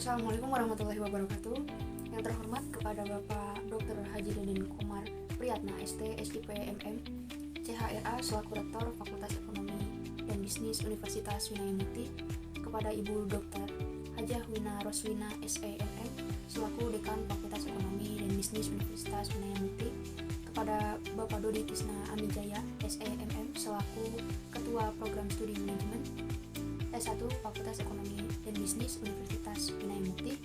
Assalamualaikum warahmatullahi wabarakatuh. Yang terhormat kepada Bapak Dr. Haji Deden Komar Priyatna ST, SIP, MM, CHRA selaku Rektor Fakultas Ekonomi dan Bisnis Universitas Winaya Mukti, kepada Ibu Dr. Hajah Wina Roswina SEMM selaku Dekan Fakultas Ekonomi dan Bisnis Universitas Winaya Mukti, kepada Bapak Dodi Tisna Amijaya SEMM selaku Ketua Program Studi Manajemen S1 Fakultas Ekonomi dan Bisnis Universitas Winaya Mukti,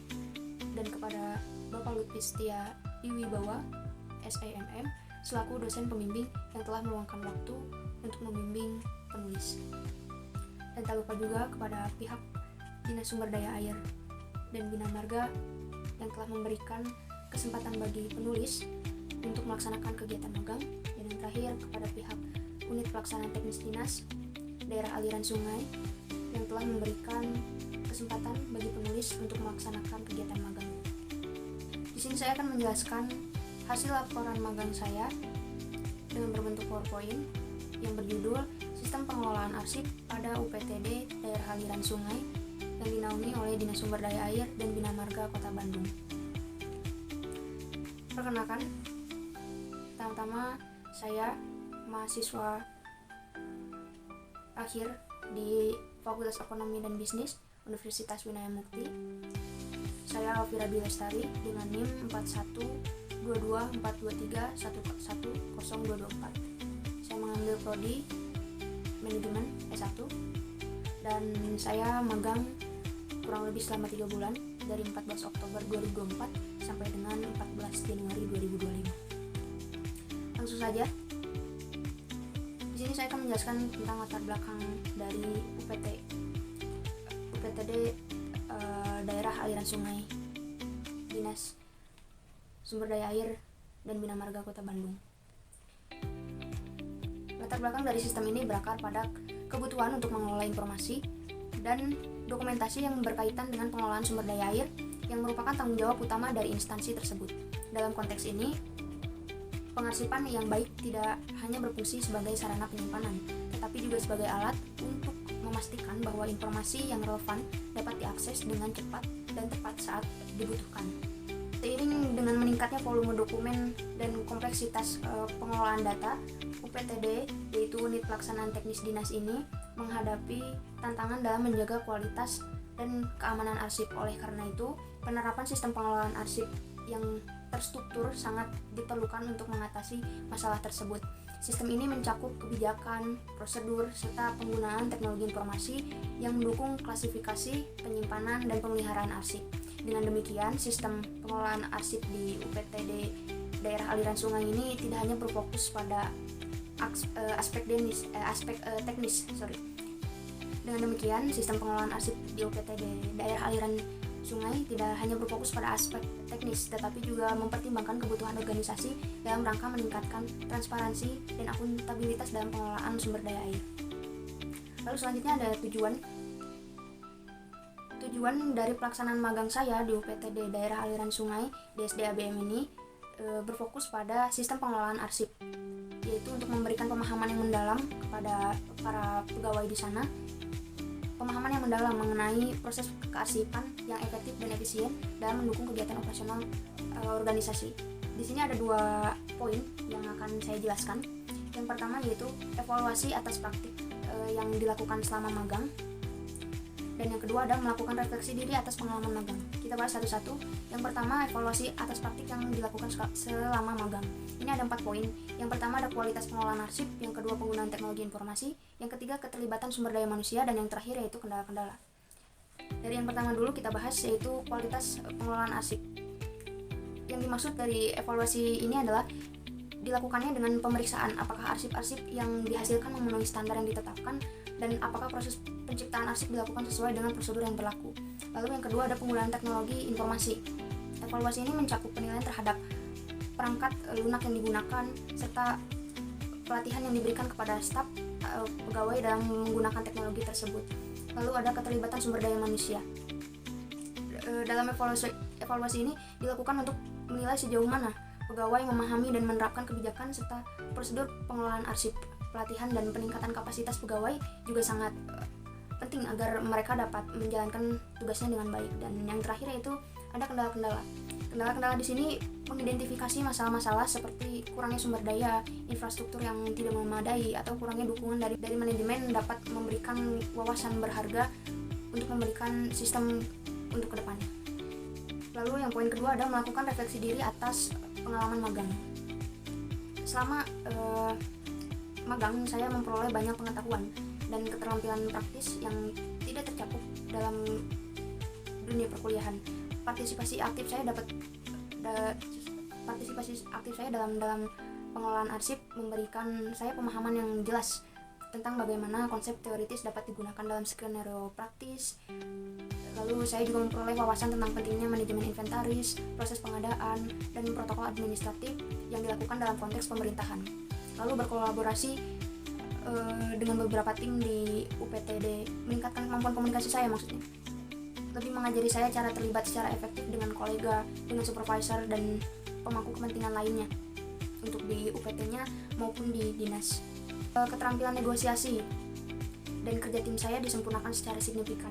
dan kepada Bapak Lutfi Setia Diwibawa SEMM selaku dosen pembimbing yang telah meluangkan waktu untuk membimbing penulis. Dan tak lupa juga kepada pihak Dinas Sumber Daya Air dan Bina Marga yang telah memberikan kesempatan bagi penulis untuk melaksanakan kegiatan magang, dan yang terakhir kepada pihak Unit Pelaksanaan Teknis Dinas Daerah Aliran Sungai yang telah memberikan kesempatan bagi penulis untuk melaksanakan kegiatan magang. Di sini saya akan menjelaskan hasil laporan magang saya dengan berbentuk PowerPoint yang berjudul Sistem Pengelolaan Arsip pada UPTD Daerah Aliran Sungai yang dinaungi oleh Dinas Sumber Daya Air dan Bina Marga Kota Bandung. Perkenalkan, pertama-tama saya mahasiswa akhir di Fakultas Ekonomi dan Bisnis Universitas Winaya Mukti. Saya Alvira Dwi Lestari dengan NIM 412242311024. Saya mengambil prodi Manajemen S1 dan saya magang kurang lebih selama 3 bulan dari 14 Oktober 2024 sampai dengan 14 Januari 2025. Langsung saja. Di sini saya akan menjelaskan tentang latar belakang dari UPTD Daerah Aliran Sungai Dinas Sumber Daya Air dan Bina Marga Kota Bandung. Latar belakang dari sistem ini berakar pada kebutuhan untuk mengelola informasi dan dokumentasi yang berkaitan dengan pengelolaan sumber daya air yang merupakan tanggung jawab utama dari instansi tersebut. Dalam konteks ini, pengarsipan yang baik tidak hanya berfungsi sebagai sarana penyimpanan, tetapi juga sebagai alat untuk memastikan bahwa informasi yang relevan dapat diakses dengan cepat dan tepat saat dibutuhkan. Seiring dengan meningkatnya volume dokumen dan kompleksitas pengelolaan data, UPTD, yaitu Unit Pelaksanaan Teknis Dinas ini, menghadapi tantangan dalam menjaga kualitas dan keamanan arsip. Oleh karena itu, penerapan sistem pengelolaan arsip yang terstruktur sangat diperlukan untuk mengatasi masalah tersebut. Sistem ini mencakup kebijakan, prosedur, serta penggunaan teknologi informasi yang mendukung klasifikasi, penyimpanan, dan pemeliharaan arsip. Dengan demikian, sistem pengelolaan arsip di UPTD Daerah Aliran Sungai ini tidak hanya berfokus pada aspek teknis. Dengan demikian, sistem pengelolaan arsip di UPTD Daerah Aliran Sungai tidak hanya berfokus pada aspek teknis, tetapi juga mempertimbangkan kebutuhan organisasi dalam rangka meningkatkan transparansi dan akuntabilitas dalam pengelolaan sumber daya air. Lalu selanjutnya ada tujuan dari pelaksanaan magang saya di UPTD Daerah Aliran Sungai DSD ABM ini berfokus pada sistem pengelolaan arsip, yaitu untuk memberikan pemahaman yang mendalam kepada para pegawai di sana, pemahaman yang mendalam mengenai proses kearsipan yang efektif dan efisien dalam mendukung kegiatan operasional organisasi. Di sini ada 2 poin yang akan saya jelaskan. Yang pertama yaitu evaluasi atas praktik yang dilakukan selama magang, dan yang kedua adalah melakukan refleksi diri atas pengalaman magang. Kita bahas satu-satu. Yang pertama, evaluasi atas praktik yang dilakukan selama magang. Ini ada 4 poin. Yang pertama ada kualitas pengelolaan arsip, yang kedua penggunaan teknologi informasi, yang ketiga keterlibatan sumber daya manusia, dan yang terakhir yaitu kendala-kendala. Dari yang pertama dulu kita bahas, yaitu kualitas pengelolaan arsip. Yang dimaksud dari evaluasi ini adalah dilakukannya dengan pemeriksaan apakah arsip-arsip yang dihasilkan memenuhi standar yang ditetapkan dan apakah proses penciptaan arsip dilakukan sesuai dengan prosedur yang berlaku. Lalu yang kedua ada penggunaan teknologi informasi. Evaluasi ini mencakup penilaian terhadap perangkat lunak yang digunakan serta pelatihan yang diberikan kepada staf pegawai dalam menggunakan teknologi tersebut. Lalu ada keterlibatan sumber daya manusia. Dalam evaluasi ini dilakukan untuk menilai sejauh mana pegawai memahami dan menerapkan kebijakan serta prosedur pengelolaan arsip. Pelatihan dan peningkatan kapasitas pegawai juga sangat penting agar mereka dapat menjalankan tugasnya dengan baik. Dan yang terakhir yaitu ada kendala-kendala. Kendala-kendala di sini mengidentifikasi masalah-masalah seperti kurangnya sumber daya, infrastruktur yang tidak memadai, atau kurangnya dukungan dari manajemen dapat memberikan wawasan berharga untuk memberikan sistem untuk kedepannya. Lalu yang poin kedua ada melakukan refleksi diri atas pengalaman magang. Selama magang, saya memperoleh banyak pengetahuan dan keterampilan praktis yang tidak tercakup dalam dunia perkuliahan. Partisipasi aktif saya dalam pengelolaan arsip memberikan saya pemahaman yang jelas tentang bagaimana konsep teoritis dapat digunakan dalam skenario praktis. Lalu saya juga memperoleh wawasan tentang pentingnya manajemen inventaris, proses pengadaan, dan protokol administratif yang dilakukan dalam konteks pemerintahan. Lalu berkolaborasi dengan beberapa tim di UPTD, meningkatkan kemampuan komunikasi saya maksudnya. Lebih mengajari saya cara terlibat secara efektif dengan kolega, dengan supervisor, dan pemangku kepentingan lainnya untuk di UPT-nya maupun di dinas. Keterampilan negosiasi dan kerja tim saya disempurnakan secara signifikan,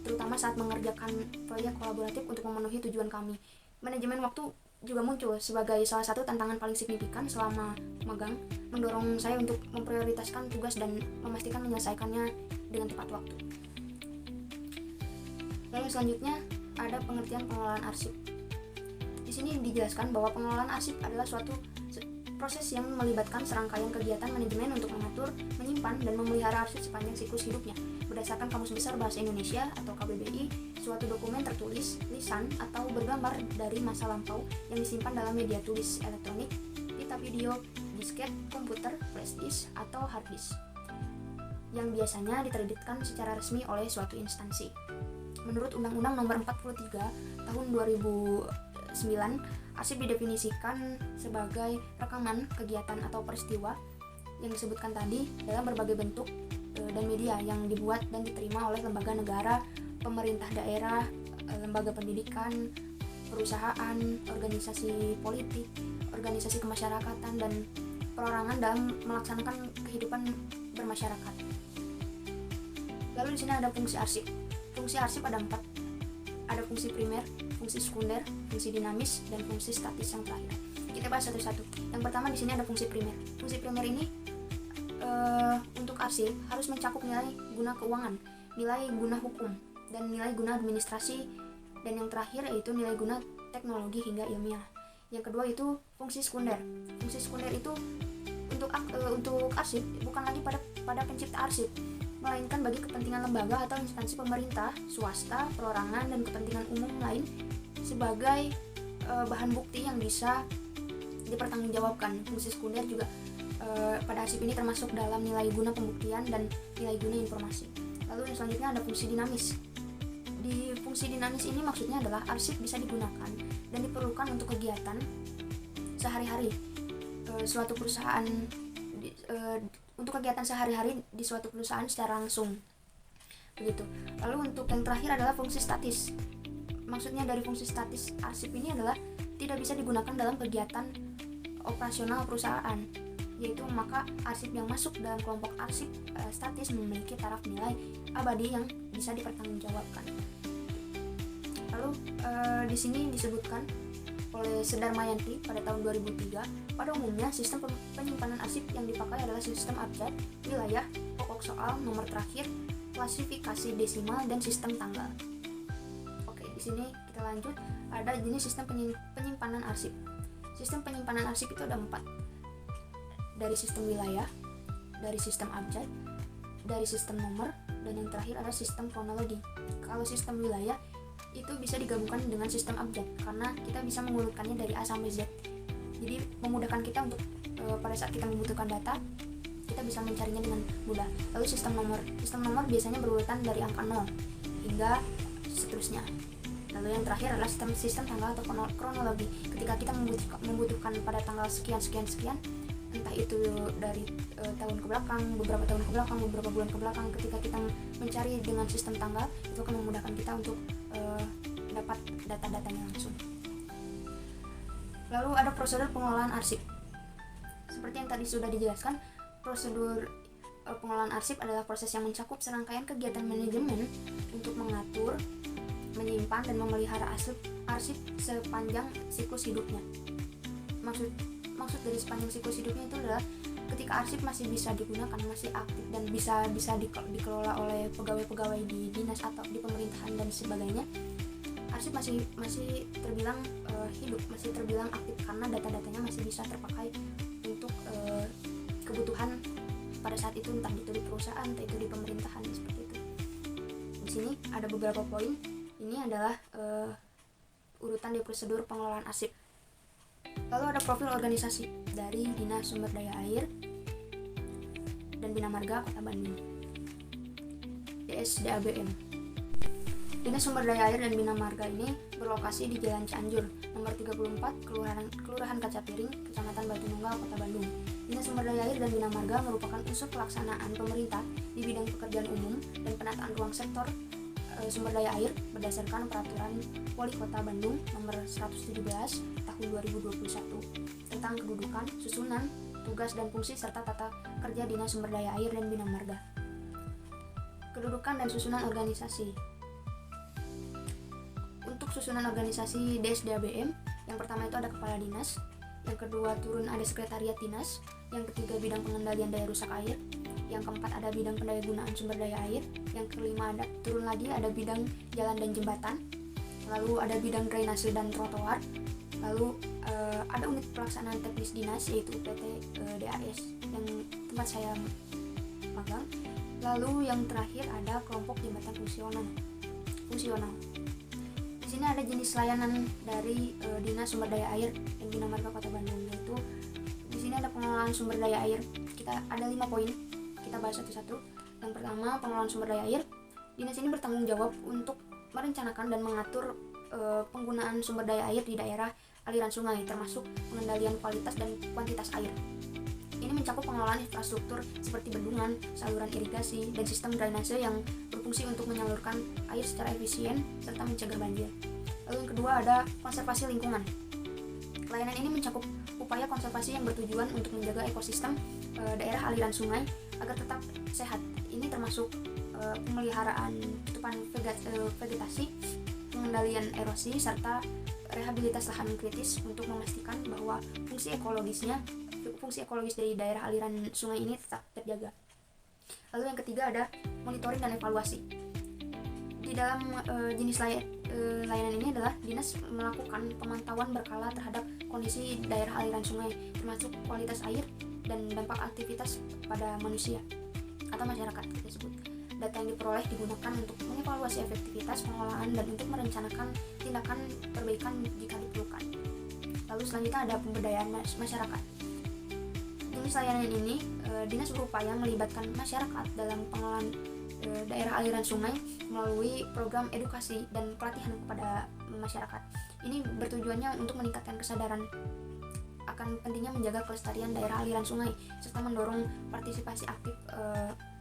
terutama saat mengerjakan proyek kolaboratif untuk memenuhi tujuan kami. Manajemen waktu juga muncul sebagai salah satu tantangan paling signifikan selama magang, mendorong saya untuk memprioritaskan tugas dan memastikan menyelesaikannya dengan tepat waktu. Lalu selanjutnya ada pengertian pengelolaan arsip. Di sini dijelaskan bahwa pengelolaan arsip adalah suatu proses yang melibatkan serangkaian kegiatan manajemen untuk mengatur, menyimpan, dan memelihara arsip sepanjang siklus hidupnya. Berdasarkan Kamus Besar Bahasa Indonesia atau KBBI, suatu dokumen tertulis, lisan, atau bergambar dari masa lampau yang disimpan dalam media tulis elektronik, pita video, disket, komputer, flash disk, atau hard disk, yang biasanya diterbitkan secara resmi oleh suatu instansi. Menurut Undang-Undang Nomor 43 Tahun 2009, arsip didefinisikan sebagai rekaman kegiatan atau peristiwa yang disebutkan tadi dalam berbagai bentuk dan media yang dibuat dan diterima oleh lembaga negara, pemerintah daerah, lembaga pendidikan, perusahaan, organisasi politik, organisasi kemasyarakatan, dan perorangan dalam melaksanakan kehidupan bermasyarakat. Lalu di sini ada fungsi arsip. Fungsi arsip ada 4. Ada fungsi primer, fungsi sekunder, fungsi dinamis, dan fungsi statis yang terakhir. Kita bahas satu-satu. Yang pertama di sini ada fungsi primer. Fungsi primer ini untuk arsip harus mencakup nilai guna keuangan, nilai guna hukum, dan nilai guna administrasi, dan yang terakhir yaitu nilai guna teknologi hingga ilmiah. Yang kedua itu fungsi sekunder. Fungsi sekunder itu untuk arsip bukan lagi pada pencipta arsip, melainkan bagi kepentingan lembaga atau instansi pemerintah, swasta, perorangan, dan kepentingan umum lain sebagai bahan bukti yang bisa dipertanggungjawabkan. Fungsi sekunder juga pada arsip ini termasuk dalam nilai guna pembuktian dan nilai guna informasi. Lalu yang selanjutnya ada fungsi dinamis. Di fungsi dinamis ini maksudnya adalah arsip bisa digunakan dan diperlukan untuk kegiatan sehari-hari suatu perusahaan untuk kegiatan sehari-hari di suatu perusahaan secara langsung. Begitu. Lalu untuk yang terakhir adalah fungsi statis. Maksudnya dari fungsi statis arsip ini adalah tidak bisa digunakan dalam kegiatan operasional perusahaan, yaitu maka arsip yang masuk dalam kelompok arsip statis memiliki taraf nilai abadi yang bisa dipertanggungjawabkan. Lalu di sini disebutkan oleh Sedar Mayanti pada tahun 2003, pada umumnya sistem penyimpanan arsip yang dipakai adalah sistem abjad, wilayah, pokok soal, nomor terakhir, klasifikasi desimal, dan sistem tanggal. Oke, di sini kita lanjut. Ada jenis sistem penyimpanan arsip. Sistem penyimpanan arsip itu ada 4. Dari sistem wilayah, dari sistem abjad, dari sistem nomor, dan yang terakhir adalah sistem kronologi. Kalau sistem wilayah itu bisa digabungkan dengan sistem abjad karena kita bisa mengurutkannya dari A sampai Z. Jadi memudahkan kita untuk pada saat kita membutuhkan data, kita bisa mencarinya dengan mudah. Lalu sistem nomor biasanya berurutan dari angka 0 hingga seterusnya. Lalu yang terakhir adalah sistem tanggal atau kronologi. Ketika kita membutuhkan pada tanggal sekian, entah itu dari tahun ke belakang, beberapa tahun ke belakang, beberapa bulan ke belakang, ketika kita mencari dengan sistem tanggal, itu akan memudahkan kita untuk dapat data-datanya langsung. Lalu ada prosedur pengelolaan arsip. Seperti yang tadi sudah dijelaskan, prosedur pengelolaan arsip adalah proses yang mencakup serangkaian kegiatan manajemen untuk mengatur, menyimpan, dan memelihara arsip sepanjang siklus hidupnya. Maksud dari sepanjang siklus hidupnya itu adalah ketika arsip masih bisa digunakan, masih aktif, dan bisa dikelola oleh pegawai-pegawai di dinas atau di pemerintahan dan sebagainya, arsip masih terbilang hidup, masih terbilang aktif karena data-datanya masih bisa terpakai untuk kebutuhan pada saat itu, entah itu di perusahaan, entah itu di pemerintahan, seperti itu. Di sini ada beberapa poin. Ini adalah urutan di prosedur pengelolaan arsip. Lalu ada profil organisasi dari Dinas Sumber Daya Air dan Bina Marga Kota Bandung, DSDABM. Dinas Sumber Daya Air dan Bina Marga ini berlokasi di Jalan Cianjur, nomor 34, Kelurahan Kaca Piring, Kecamatan Batu Nunggal, Kota Bandung. Dinas Sumber Daya Air dan Bina Marga merupakan unsur pelaksanaan pemerintah di bidang pekerjaan umum dan penataan ruang sektor sumber daya air berdasarkan Peraturan Wali Kota Bandung nomor 117 tahun 2021 tentang kedudukan, susunan, tugas dan fungsi serta tata kerja Dinas Sumber Daya Air dan Bina Marga. Kedudukan dan susunan organisasi. Untuk susunan organisasi DSDABM, yang pertama itu ada kepala dinas, yang kedua turun ada sekretariat dinas, yang ketiga bidang pengendalian daya rusak air, yang keempat ada bidang pendayagunaan sumber daya air, yang kelima ada turun lagi ada bidang jalan dan jembatan, lalu ada bidang drainase dan trotoar, lalu ada unit pelaksanaan teknis dinas yaitu UPT DAS yang tempat saya magang, lalu yang terakhir ada kelompok jembatan fungsional. Di sini ada jenis layanan dari Dinas Sumber Daya Air dan Bina Marga Kota Bandung, yaitu di sini ada pengelolaan sumber daya air. Kita ada 5 poin. Kita bahas satu-satu. Yang pertama, pengelolaan sumber daya air. Dinas ini bertanggung jawab untuk merencanakan dan mengatur penggunaan sumber daya air di daerah aliran sungai, termasuk pengendalian kualitas dan kuantitas air. Ini mencakup pengelolaan infrastruktur seperti bendungan, saluran irigasi, dan sistem drainase yang berfungsi untuk menyalurkan air secara efisien serta mencegah banjir. Lalu yang kedua ada konservasi lingkungan. Layanan ini mencakup upaya konservasi yang bertujuan untuk menjaga ekosistem daerah aliran sungai agar tetap sehat. Ini termasuk pemeliharaan tutupan vegetasi, pengendalian erosi, serta rehabilitas lahan kritis untuk memastikan bahwa fungsi ekologis dari daerah aliran sungai ini tetap terjaga. Lalu yang ketiga ada monitoring dan evaluasi. Di dalam jenis layanan ini adalah dinas melakukan pemantauan berkala terhadap kondisi daerah aliran sungai, termasuk kualitas air dan dampak aktivitas pada manusia atau masyarakat tersebut. Data yang diperoleh digunakan untuk mengevaluasi efektivitas pengelolaan dan untuk merencanakan tindakan perbaikan jika diperlukan. Lalu selanjutnya ada pemberdayaan masyarakat. Jenis layanan ini, dinas berupaya melibatkan masyarakat dalam pengelolaan daerah aliran sungai melalui program edukasi dan pelatihan kepada masyarakat. Ini bertujuannya untuk meningkatkan kesadaran akan pentingnya menjaga kelestarian daerah aliran sungai serta mendorong partisipasi aktif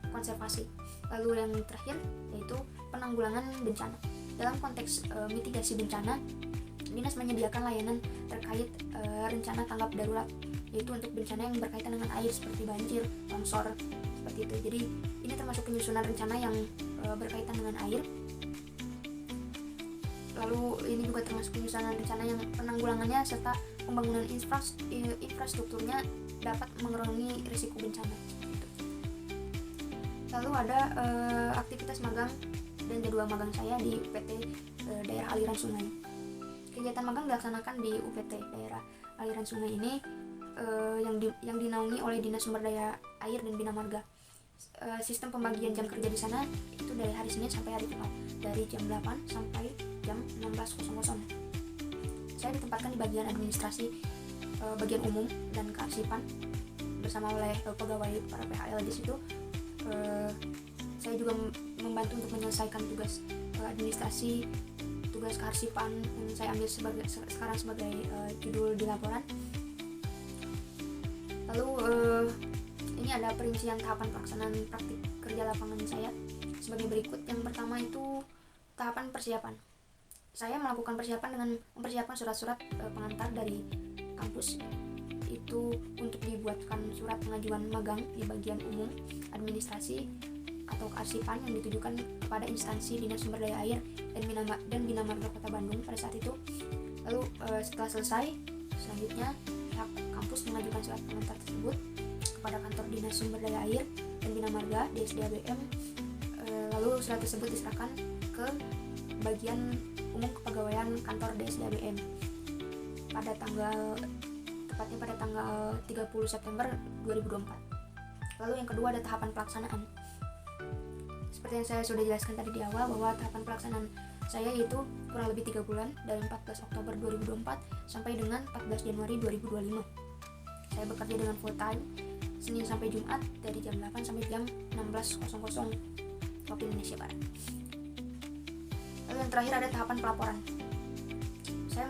konservasi. Lalu yang terakhir yaitu penanggulangan bencana. Dalam konteks mitigasi bencana, dinas menyediakan layanan terkait rencana tanggap darurat, yaitu untuk bencana yang berkaitan dengan air seperti banjir, longsor, seperti itu. Jadi ini termasuk penyusunan rencana yang berkaitan dengan air. Lalu ini juga termasuk penyusunan rencana yang penanggulangannya serta pembangunan infrastrukturnya dapat mengurangi risiko bencana. Lalu ada aktivitas magang dan jadwal magang saya di UPT daerah aliran sungai. Kegiatan magang dilaksanakan di UPT daerah aliran sungai ini yang dinaungi oleh Dinas Sumber Daya Air dan Bina Marga. Sistem pembagian jam kerja di sana itu dari hari Senin sampai hari Jumat, dari jam 8 sampai jam 16.00. Saya ditempatkan di bagian administrasi, bagian umum dan kearsipan bersama oleh pegawai para PHL di situ. Saya juga membantu untuk menyelesaikan tugas administrasi, tugas kearsipan yang saya ambil sekarang sebagai judul di laporan. Lalu ini ada perincian tahapan pelaksanaan praktik kerja lapangan saya sebagai berikut. Yang pertama itu tahapan persiapan. Saya melakukan persiapan dengan mempersiapkan surat-surat pengantar dari kampus. yaitu untuk dibuatkan surat pengajuan magang di bagian umum, administrasi, atau kearsipan yang ditujukan kepada instansi Dinas Sumber Daya Air dan Bina Marga Kota Bandung pada saat itu. Lalu setelah selesai, selanjutnya pihak kampus mengajukan surat pengantar tersebut kepada kantor Dinas Sumber Daya Air dan Bina Marga DSD-ABM. Lalu surat tersebut diserahkan ke bagian umum kepegawaian kantor DSD-ABM tepatnya pada tanggal 30 September 2024. Lalu yang kedua ada tahapan pelaksanaan. Seperti yang saya sudah jelaskan tadi di awal, bahwa tahapan pelaksanaan saya yaitu kurang lebih 3 bulan dari 14 Oktober 2024 sampai dengan 14 Januari 2025. Saya bekerja dengan full time Senin sampai Jumat dari jam 8 sampai jam 16.00 waktu Indonesia Barat. Lalu yang terakhir ada tahapan pelaporan. Saya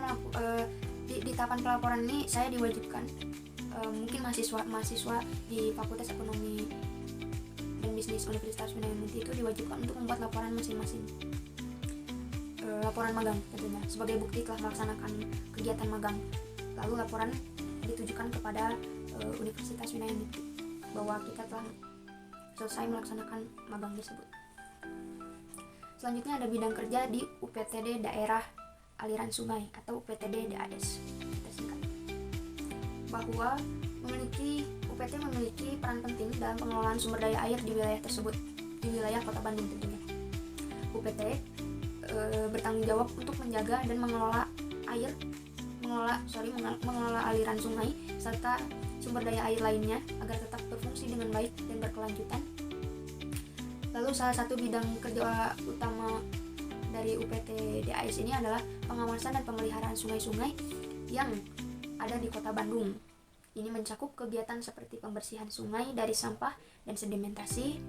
di tahapan pelaporan ini saya diwajibkan, mungkin mahasiswa di Fakultas Ekonomi dan Bisnis Universitas Wilayah itu diwajibkan untuk membuat laporan masing-masing. Laporan magang tentunya sebagai bukti telah melaksanakan kegiatan magang. Lalu laporan ditujukan kepada Universitas Wilayah bahwa kita telah selesai melaksanakan magang tersebut. Selanjutnya ada bidang kerja di UPTD Daerah Aliran Sungai atau UPTD DAS kita singkat. Bahwa UPT memiliki peran penting dalam pengelolaan sumber daya air di wilayah tersebut, di wilayah Kota Bandung tentunya. UPT bertanggung jawab untuk menjaga dan mengelola aliran sungai serta sumber daya air lainnya agar tetap berfungsi dengan baik dan berkelanjutan. Lalu salah satu bidang kerja utama dari UPT DAS ini adalah pengawasan dan pemeliharaan sungai-sungai yang ada di Kota Bandung. Ini mencakup kegiatan seperti pembersihan sungai dari sampah dan sedimentasi,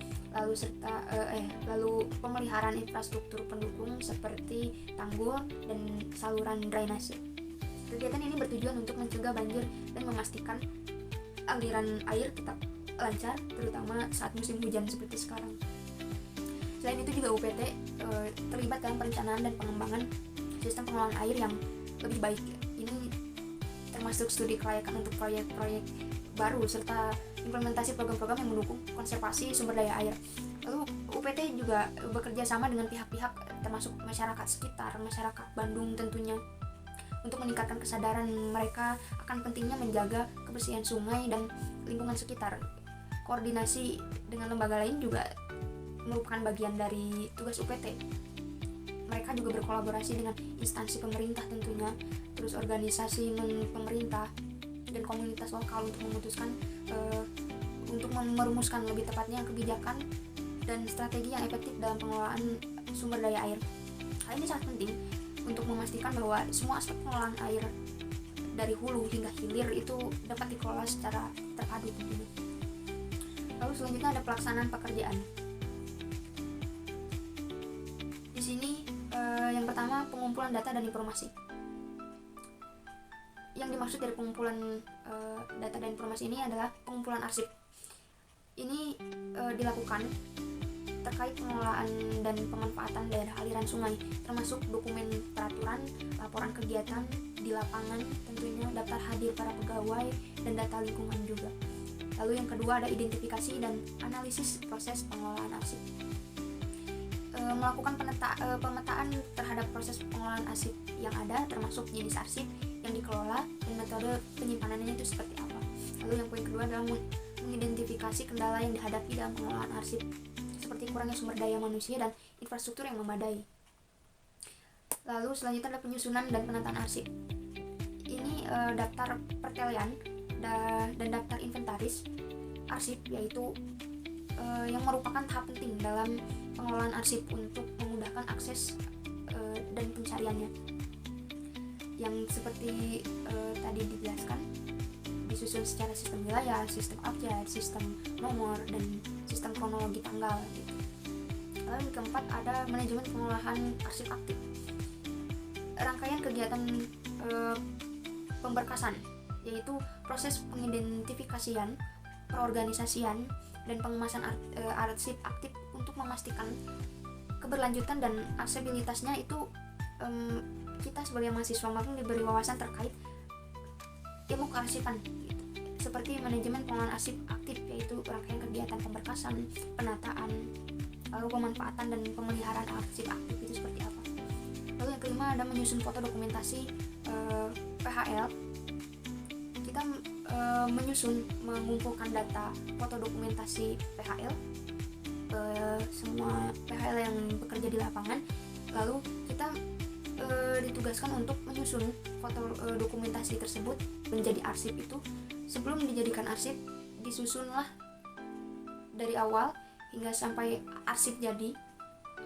lalu pemeliharaan infrastruktur pendukung seperti tanggul dan saluran drainase. Kegiatan ini bertujuan untuk mencegah banjir dan memastikan aliran air tetap lancar, terutama saat musim hujan seperti sekarang. Selain itu juga UPT terlibat dalam perencanaan dan pengembangan sistem pengelolaan air yang lebih baik. Ini termasuk studi kelayakan untuk proyek-proyek baru serta implementasi program-program yang mendukung konservasi sumber daya air. Lalu UPT juga bekerja sama dengan pihak-pihak termasuk masyarakat sekitar, masyarakat Bandung tentunya, untuk meningkatkan kesadaran mereka akan pentingnya menjaga kebersihan sungai dan lingkungan sekitar. Koordinasi dengan lembaga lain juga merupakan bagian dari tugas UPT. Mereka juga berkolaborasi dengan instansi pemerintah tentunya, terus organisasi non-pemerintah dan komunitas lokal untuk merumuskan lebih tepatnya kebijakan dan strategi yang efektif dalam pengelolaan sumber daya air. Hal ini sangat penting untuk memastikan bahwa semua aspek pengelolaan air dari hulu hingga hilir itu dapat dikelola secara terpadu tentunya. Lalu selanjutnya ada pelaksanaan pekerjaan. Yang pertama, pengumpulan data dan informasi. Yang dimaksud dari pengumpulan data dan informasi ini adalah pengumpulan arsip. Ini dilakukan terkait pengelolaan dan pemanfaatan daerah aliran sungai, termasuk dokumen peraturan, laporan kegiatan di lapangan, tentunya daftar hadir para pegawai, dan data lingkungan juga. Lalu yang kedua ada identifikasi dan analisis proses pengelolaan arsip. Melakukan pemetaan terhadap proses pengelolaan arsip yang ada, termasuk jenis arsip yang dikelola dan metode penyimpanannya itu seperti apa. Lalu yang poin kedua adalah mengidentifikasi kendala yang dihadapi dalam pengelolaan arsip, seperti kurangnya sumber daya manusia dan infrastruktur yang memadai. Lalu selanjutnya ada penyusunan dan penataan arsip. Ini daftar pertelian dan daftar inventaris arsip, yaitu yang merupakan tahap penting dalam pengelolaan arsip untuk memudahkan akses dan pencariannya. Yang seperti tadi dijelaskan, disusun secara sistem wilayah, sistem abjad, sistem nomor, dan sistem kronologi tanggal gitu. Lalu yang keempat ada manajemen pengolahan arsip aktif. Rangkaian kegiatan pemberkasan, yaitu proses pengidentifikasian, perorganisasian, dan pengemasan arsip aktif untuk memastikan keberlanjutan dan aksesibilitasnya itu. Kita sebagai mahasiswa magang diberi wawasan terkait ilmu kearsipan gitu. seperti manajemen pengelolaan arsip aktif, yaitu rangkaian kegiatan pemberkasan, penataan, lalu pemanfaatan dan pemeliharaan arsip aktif itu seperti apa. Lalu yang kelima ada menyusun foto dokumentasi PHL. Kita mengumpulkan data foto dokumentasi PHL, semua PHL yang bekerja di lapangan. Lalu kita ditugaskan untuk menyusun foto dokumentasi tersebut menjadi arsip. Itu sebelum dijadikan arsip, disusunlah dari awal hingga sampai arsip jadi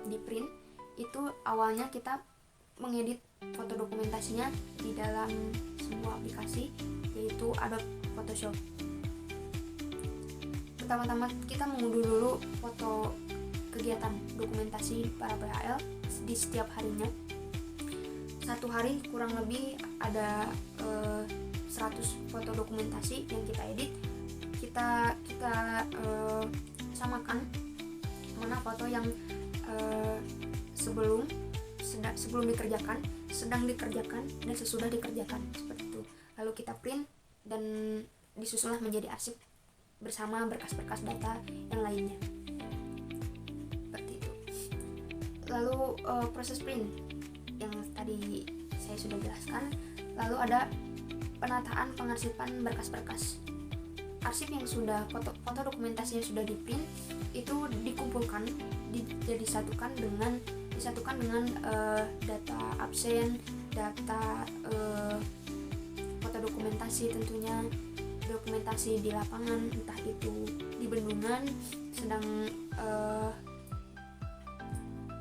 di print. Itu awalnya kita mengedit foto dokumentasinya di dalam sebuah aplikasi, yaitu Adobe Photoshop. Pertama-tama kita mengunduh dulu foto kegiatan dokumentasi para PHL di setiap harinya. Satu hari kurang lebih ada 100 foto dokumentasi yang kita edit. Kita samakan mana foto yang sebelum dikerjakan, sedang dikerjakan, dan sesudah dikerjakan, seperti itu. Lalu kita print dan disusunlah menjadi arsip bersama berkas-berkas data yang lainnya, seperti itu. Lalu proses print yang tadi saya sudah jelaskan. Lalu ada penataan pengarsipan berkas-berkas. Arsip yang sudah foto dokumentasi yang sudah di print itu dikumpulkan, disatukan dengan data absen, data foto dokumentasi, tentunya dokumentasi di lapangan, entah itu di bendungan, sedang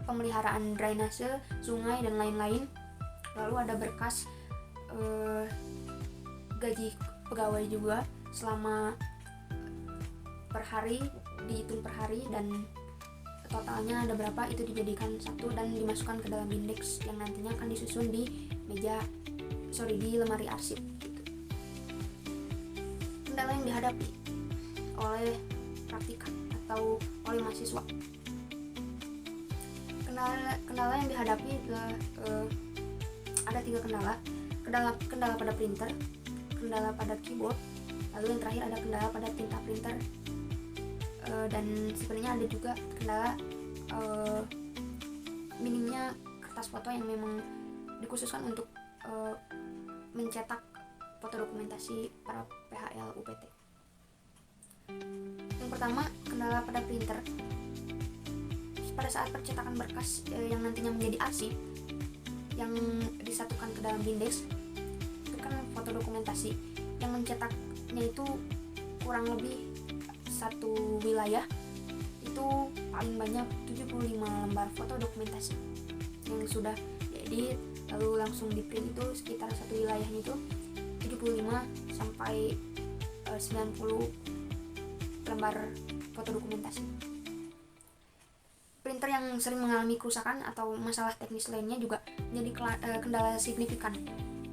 pemeliharaan drainase, sungai, dan lain-lain. Lalu ada berkas gaji pegawai juga selama per hari, dihitung per hari, dan totalnya ada berapa itu dijadikan satu dan dimasukkan ke dalam indeks yang nantinya akan disusun di lemari arsip gitu. Kendala yang dihadapi oleh praktikan atau oleh mahasiswa. Kendala yang dihadapi adalah ada 3 kendala. Kendala pada printer, kendala pada keyboard, lalu yang terakhir ada kendala pada tinta printer. Dan sebenarnya ada juga kendala minimnya kertas foto yang memang dikhususkan untuk mencetak foto dokumentasi para PHL UPT. Yang pertama, kendala pada printer. Pada saat percetakan berkas yang nantinya menjadi arsip yang disatukan ke dalam indeks, itu kan foto dokumentasi yang mencetaknya itu kurang lebih satu wilayah itu paling banyak 75 lembar foto dokumentasi yang sudah diedit lalu langsung di print. Itu sekitar satu wilayahnya itu 75 sampai 90 lembar foto dokumentasi. Printer yang sering mengalami kerusakan atau masalah teknis lainnya juga menjadi kendala signifikan.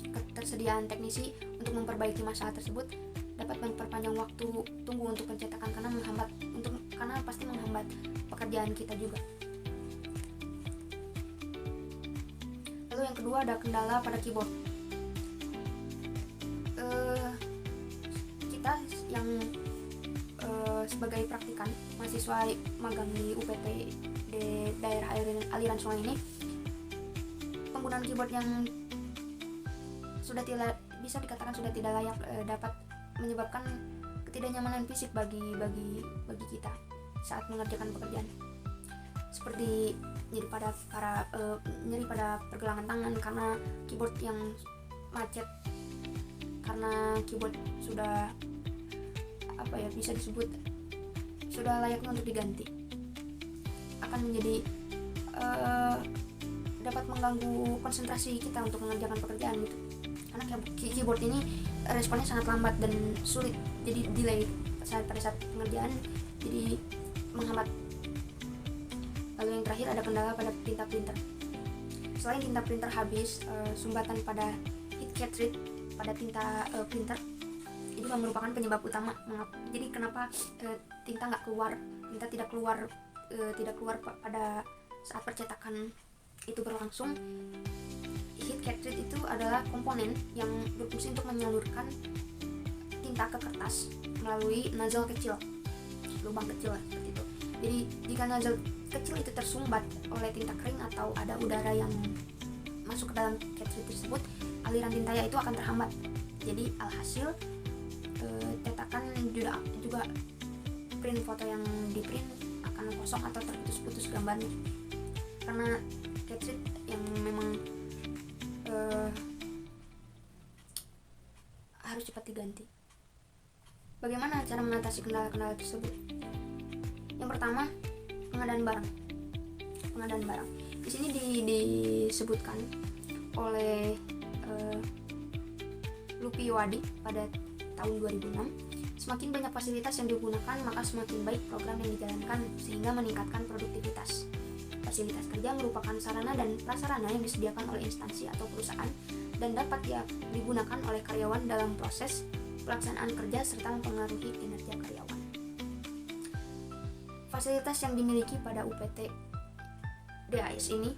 Ketersediaan teknisi untuk memperbaiki masalah tersebut dapat memperpanjang waktu tunggu untuk pencetakan karena pasti menghambat pekerjaan kita juga. Lalu yang kedua ada kendala pada keyboard. Kita yang sebagai praktikan mahasiswa magang di UPT di daerah aliran sungai ini, penggunaan keyboard yang bisa dikatakan sudah tidak layak dapat menyebabkan ketidaknyamanan fisik bagi kita saat mengerjakan pekerjaan, seperti nyeri pada pergelangan tangan karena keyboard yang macet, karena keyboard sudah bisa disebut sudah layaknya untuk diganti, akan menjadi dapat mengganggu konsentrasi kita untuk mengerjakan pekerjaan gitu. Karena keyboard ini responnya sangat lambat dan sulit, jadi delay pada saat pengerjaan, jadi menghambat. Lalu yang terakhir ada kendala pada tinta printer. Selain tinta printer habis, sumbatan pada heat cartridge pada tinta printer itu merupakan penyebab utama. Jadi kenapa tinta tidak keluar pada saat percetakan itu berlangsung. Heat cartridge itu adalah komponen yang berfungsi untuk menyalurkan tinta ke kertas melalui nozzle kecil, lubang kecil seperti itu. Jadi jika nozzle kecil itu tersumbat oleh tinta kering atau ada udara yang masuk ke dalam cat sheet tersebut, aliran tintanya itu akan terhambat. Jadi alhasil cetakan juga print foto yang di print akan kosong atau terputus-putus gambarnya, karena cat sheet yang memang harus cepat diganti. Bagaimana cara mengatasi kendala-kendala tersebut? Yang pertama, pengadaan barang. Di sini disebutkan oleh Lupi Wadi pada tahun 2006, semakin banyak fasilitas yang digunakan maka semakin baik program yang dijalankan sehingga meningkatkan produktivitas. Fasilitas kerja merupakan sarana dan prasarana yang disediakan oleh instansi atau perusahaan dan dapat digunakan oleh karyawan dalam proses pelaksanaan kerja serta mempengaruhi kinerja karyawan. Fasilitas yang dimiliki pada UPT DAS ini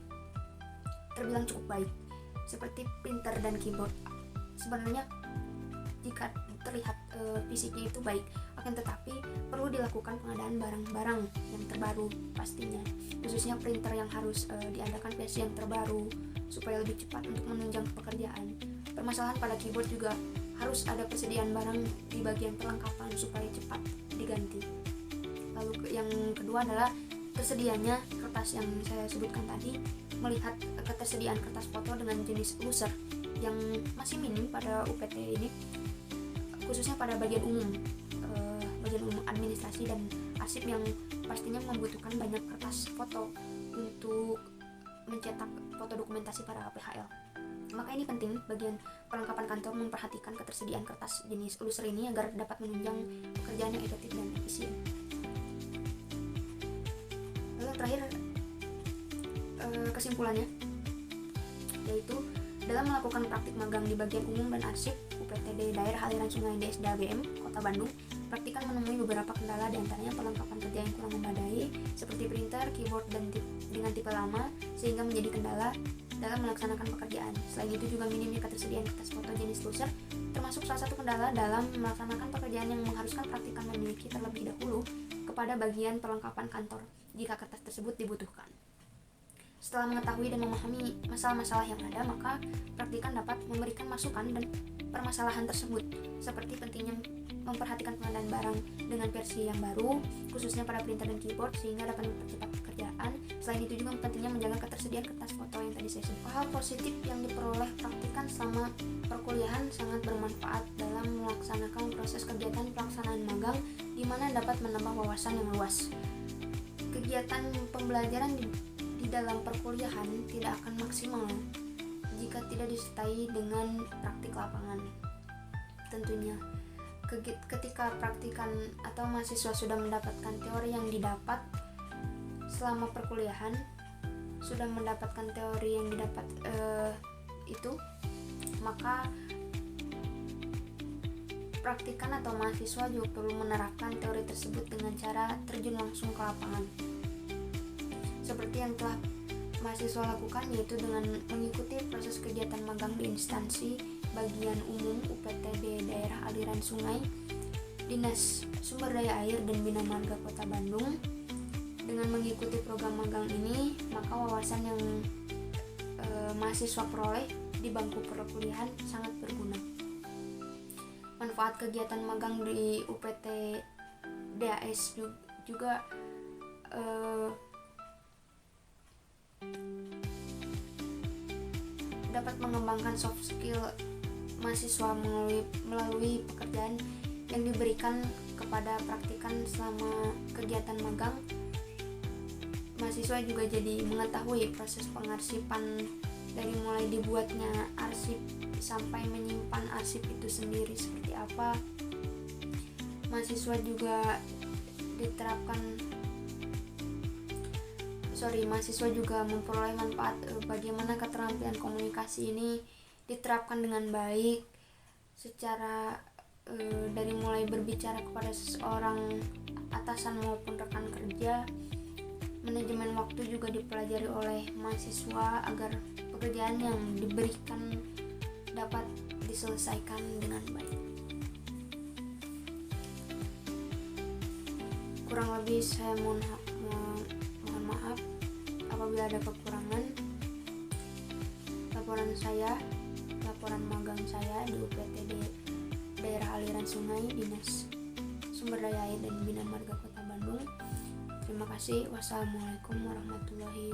terbilang cukup baik, seperti printer dan keyboard. Sebenarnya jika terlihat fisiknya itu baik, akan tetapi perlu dilakukan pengadaan barang-barang yang terbaru pastinya, khususnya printer yang harus diadakan versi yang terbaru supaya lebih cepat untuk menunjang pekerjaan. Permasalahan pada keyboard juga harus ada persediaan barang di bagian perlengkapan supaya cepat diganti. Lalu yang kedua adalah tersedianya kertas yang saya sebutkan tadi. Melihat ketersediaan kertas foto dengan jenis loser yang masih minim pada UPT ini, khususnya pada bagian umum administrasi dan arsip yang pastinya membutuhkan banyak kertas foto untuk mencetak foto dokumentasi para PHL. Maka ini penting bagian perlengkapan kantor memperhatikan ketersediaan kertas jenis loser ini agar dapat menunjang pekerjaan yang efektif dan efisien. Lalu terakhir, kesimpulannya yaitu dalam melakukan praktik magang di bagian umum dan arsip UPTD Daerah Aliran Sungai DSD ABM Kota Bandung, praktikan menemui beberapa kendala, diantaranya perlengkapan kerja yang kurang memadai seperti printer, keyboard dengan tipe lama sehingga menjadi kendala dalam melaksanakan pekerjaan. Selain itu juga minimnya ketersediaan kertas foto jenis loser termasuk salah satu kendala dalam melaksanakan pekerjaan yang mengharuskan praktikan memiliki terlebih dahulu kepada bagian perlengkapan kantor jika kertas tersebut dibutuhkan. Setelah mengetahui dan memahami masalah-masalah yang ada, maka praktikan dapat memberikan masukan dan permasalahan tersebut, seperti pentingnya memperhatikan pengadaan barang dengan versi yang baru, khususnya pada printer dan keyboard, sehingga dapat mempercepat pekerjaan. Selain itu juga pentingnya menjaga ketersediaan kertas foto yang tadi saya sebut. Hal positif yang diperoleh praktikan selama perkuliahan sangat bermanfaat dalam melaksanakan proses kegiatan pelaksanaan magang, di mana dapat menambah wawasan yang luas. Kegiatan pembelajaran di dalam perkuliahan tidak akan maksimal jika tidak disertai dengan praktik lapangan. Tentunya ketika praktikan atau mahasiswa sudah mendapatkan teori yang didapat selama perkuliahan, sudah mendapatkan teori yang didapat itu, maka praktikan atau mahasiswa juga perlu menerapkan teori tersebut dengan cara terjun langsung ke lapangan. Seperti yang telah mahasiswa lakukan, yaitu dengan mengikuti proses kegiatan magang di instansi bagian umum UPTD Daerah Aliran Sungai, Dinas Sumber Daya Air dan Bina Marga Kota Bandung. Dengan mengikuti program magang ini, maka wawasan yang mahasiswa peroleh di bangku perkuliahan sangat berguna. Manfaat kegiatan magang di UPT DAS juga dapat mengembangkan soft skill mahasiswa melalui pekerjaan yang diberikan kepada praktikan selama kegiatan magang. Mahasiswa juga jadi mengetahui proses pengarsipan dari mulai dibuatnya arsip sampai menyimpan arsip itu sendiri seperti apa. Mahasiswa juga memperoleh manfaat bagaimana keterampilan komunikasi ini diterapkan dengan baik secara dari mulai berbicara kepada seseorang atasan maupun rekan kerja. Manajemen waktu juga dipelajari oleh mahasiswa agar pekerjaan yang diberikan dapat diselesaikan dengan baik. kurang lebih saya mohon maaf apabila ada kekurangan. Laporan magang saya di UPTD Daerah Aliran Sungai Dinas Sumber Daya Air dan Bina Marga Kota Bandung. Terima kasih. Wassalamualaikum warahmatullahi